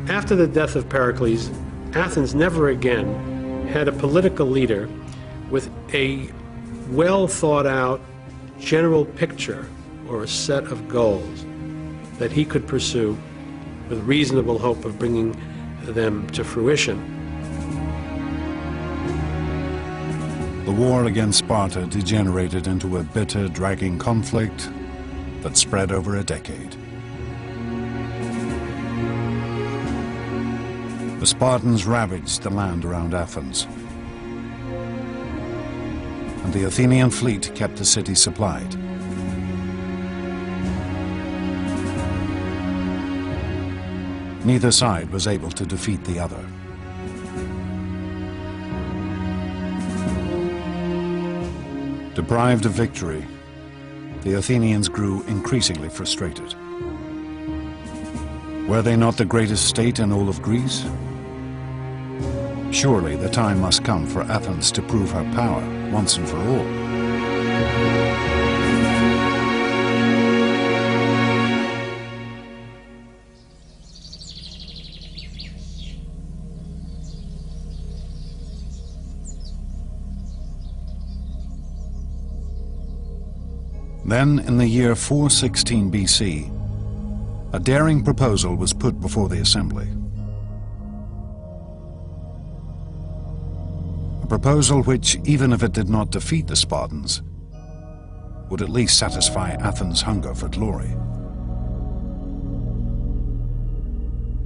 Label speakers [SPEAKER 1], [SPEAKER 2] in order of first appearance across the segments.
[SPEAKER 1] After the death of Pericles, Athens never again had a political leader with a well-thought-out general picture or a set of goals that he could pursue with reasonable hope of bringing them to fruition.
[SPEAKER 2] The war against Sparta degenerated into a bitter, dragging conflict that spread over a decade. The Spartans ravaged the land around Athens, and the Athenian fleet kept the city supplied. Neither side was able to defeat the other. Deprived of victory, the Athenians grew increasingly frustrated. Were they not the greatest state in all of Greece? Surely the time must come for Athens to prove her power once and for all. Then, in the year 416 BC, a daring proposal was put before the assembly. A proposal which, even if it did not defeat the Spartans, would at least satisfy Athens' hunger for glory.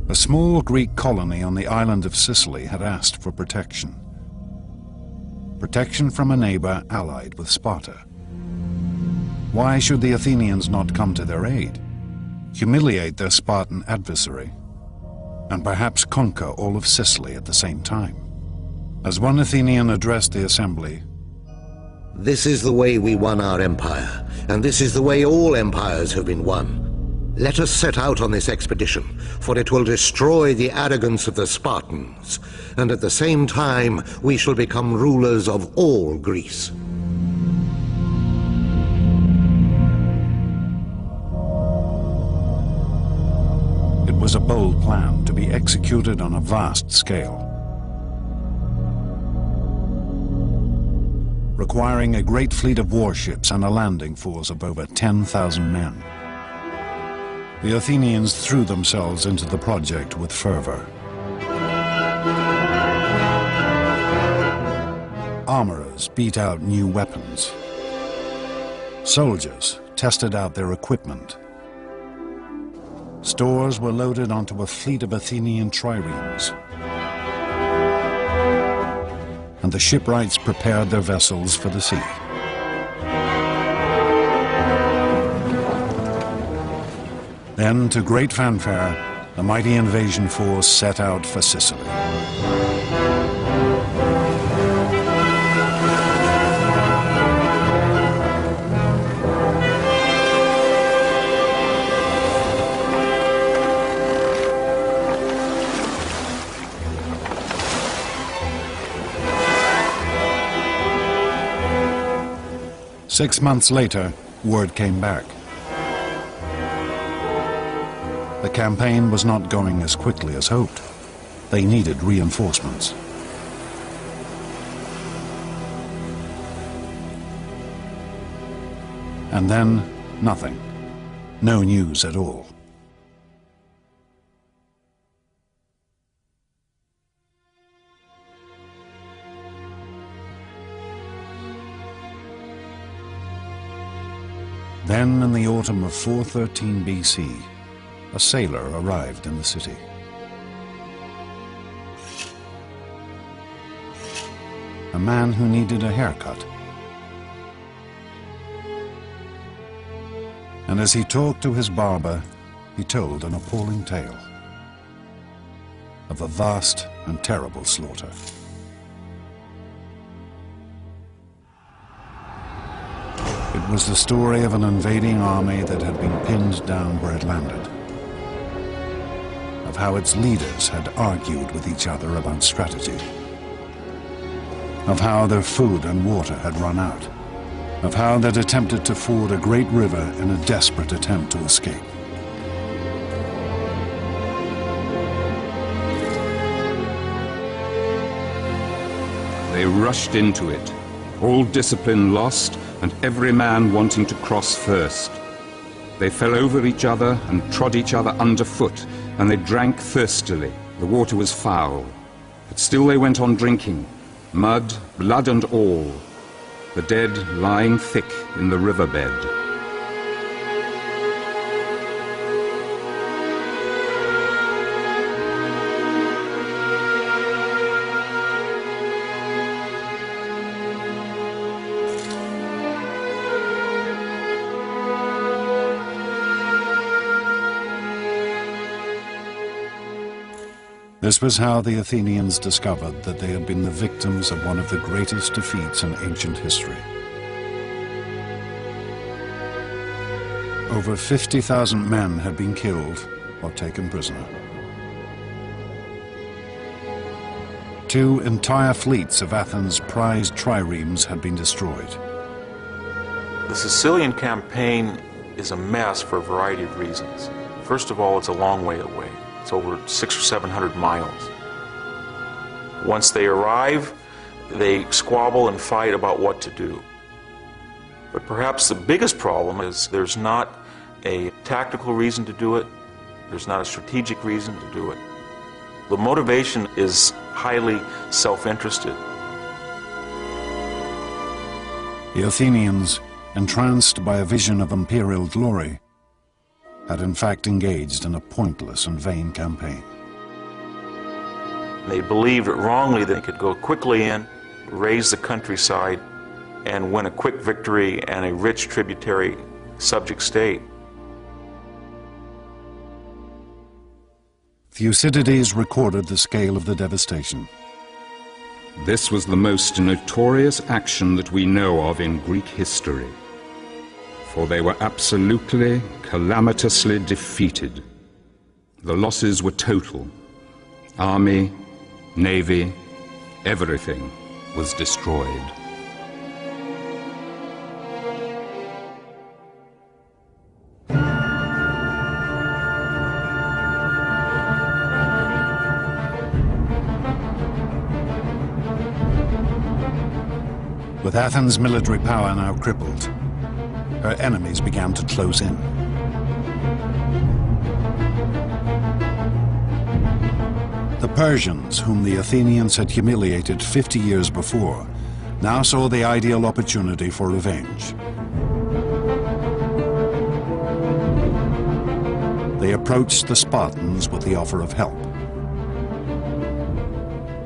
[SPEAKER 2] A small Greek colony on the island of Sicily had asked for protection. Protection from a neighbor allied with Sparta. Why should the Athenians not come to their aid, humiliate their Spartan adversary, and perhaps conquer all of Sicily at the same time? As one Athenian addressed the assembly,
[SPEAKER 3] "This is the way we won our empire, and this is the way all empires have been won. Let us set out on this expedition, for it will destroy the arrogance of the Spartans, and at the same time we shall become rulers of all Greece."
[SPEAKER 2] It was a bold plan to be executed on a vast scale, requiring a great fleet of warships and a landing force of over 10,000 men. The Athenians threw themselves into the project with fervor. Armorers beat out new weapons. Soldiers tested out their equipment. Stores were loaded onto a fleet of Athenian triremes, and the shipwrights prepared their vessels for the sea. Then, to great fanfare, the mighty invasion force set out for Sicily. Six months later, word came back. The campaign was not going as quickly as hoped. They needed reinforcements. And then, nothing. No news at all. Then, in the autumn of 413 BC, a sailor arrived in the city. A man who needed a haircut. And as he talked to his barber, he told an appalling tale of a vast and terrible slaughter. It was the story of an invading army that had been pinned down where it landed, of how its leaders had argued with each other about strategy, of how their food and water had run out, of how they'd attempted to ford a great river in a desperate attempt to escape.
[SPEAKER 4] rushed into it, all discipline lost and every man wanting to cross first. They fell over each other and trod each other underfoot, and they drank thirstily. The water was foul, but still they went on drinking, mud, blood and all, the dead lying thick in the riverbed.
[SPEAKER 2] This was how the Athenians discovered that they had been the victims of one of the greatest defeats in ancient history. Over 50,000 men had been killed or taken prisoner. 2 entire fleets of Athens' prized triremes had been destroyed.
[SPEAKER 5] The Sicilian campaign is a mess for a variety of reasons. First of all, it's a long way away. It's over 600 or 700 miles. Once they arrive, they squabble and fight about what to do. But perhaps the biggest problem is there's not a tactical reason to do it. There's not a strategic reason to do it. The motivation is highly self-interested.
[SPEAKER 2] The Athenians, entranced by a vision of imperial glory, had in fact engaged in a pointless and vain campaign.
[SPEAKER 5] They believed wrongly they could go quickly in, raise the countryside, and win a quick victory and a rich tributary subject state.
[SPEAKER 2] Thucydides recorded the scale of the devastation.
[SPEAKER 4] This was the most notorious action that we know of in Greek history, for they were absolutely, calamitously defeated. The losses were total. Army, navy, everything was destroyed.
[SPEAKER 2] With Athens' military power now crippled, her enemies began to close in. The Persians, whom the Athenians had humiliated 50 years before, now saw the ideal opportunity for revenge. They approached the Spartans with the offer of help.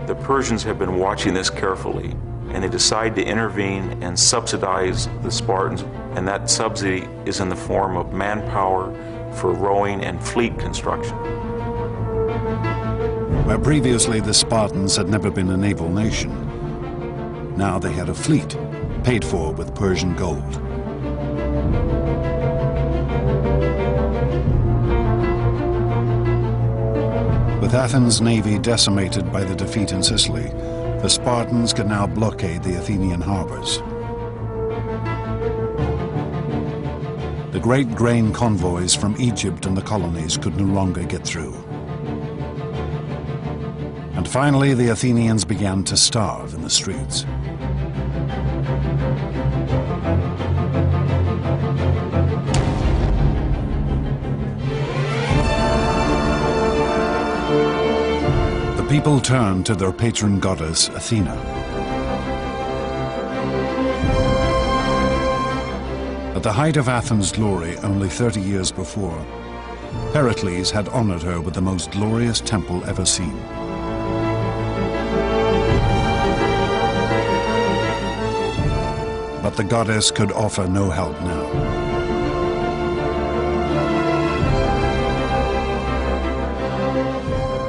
[SPEAKER 5] The Persians have been watching this carefully, and they decide to intervene and subsidize the Spartans, and that subsidy is in the form of manpower for rowing and fleet construction.
[SPEAKER 2] Where previously the Spartans had never been a naval nation, now they had a fleet paid for with Persian gold. With Athens' navy decimated by the defeat in Sicily, the Spartans could now blockade the Athenian harbors. The great grain convoys from Egypt and the colonies could no longer get through. And finally, the Athenians began to starve in the streets. The people turned to their patron goddess, Athena. At the height of Athens' glory only 30 years before, Pericles had honored her with the most glorious temple ever seen. But the goddess could offer no help now.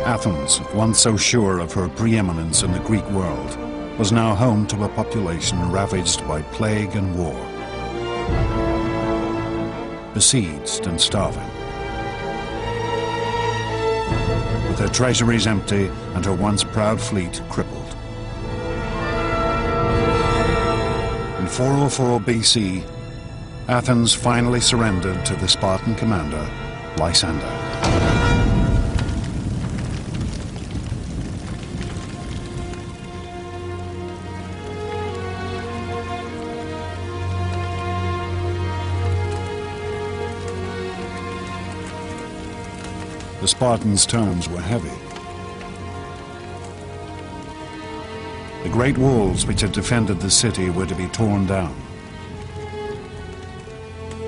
[SPEAKER 2] Athens, once so sure of her preeminence in the Greek world, was now home to a population ravaged by plague and war, besieged and starving. With her treasuries empty and her once proud fleet crippled. In 404 BC, Athens finally surrendered to the Spartan commander, Lysander. The Spartans' terms were heavy. The great walls which had defended the city were to be torn down.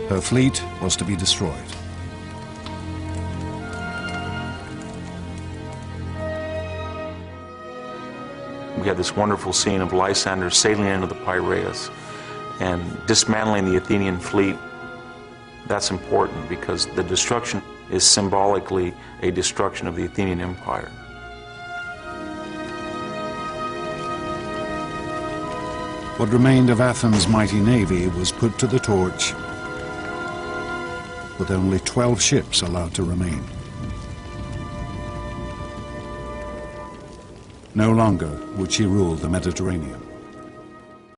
[SPEAKER 2] Her fleet was to be destroyed.
[SPEAKER 5] We had this wonderful scene of Lysander sailing into the Piraeus and dismantling the Athenian fleet. That's important because the destruction is symbolically a destruction of the Athenian Empire.
[SPEAKER 2] What remained of Athens' mighty navy was put to the torch, with only 12 ships allowed to remain. No longer would she rule the Mediterranean.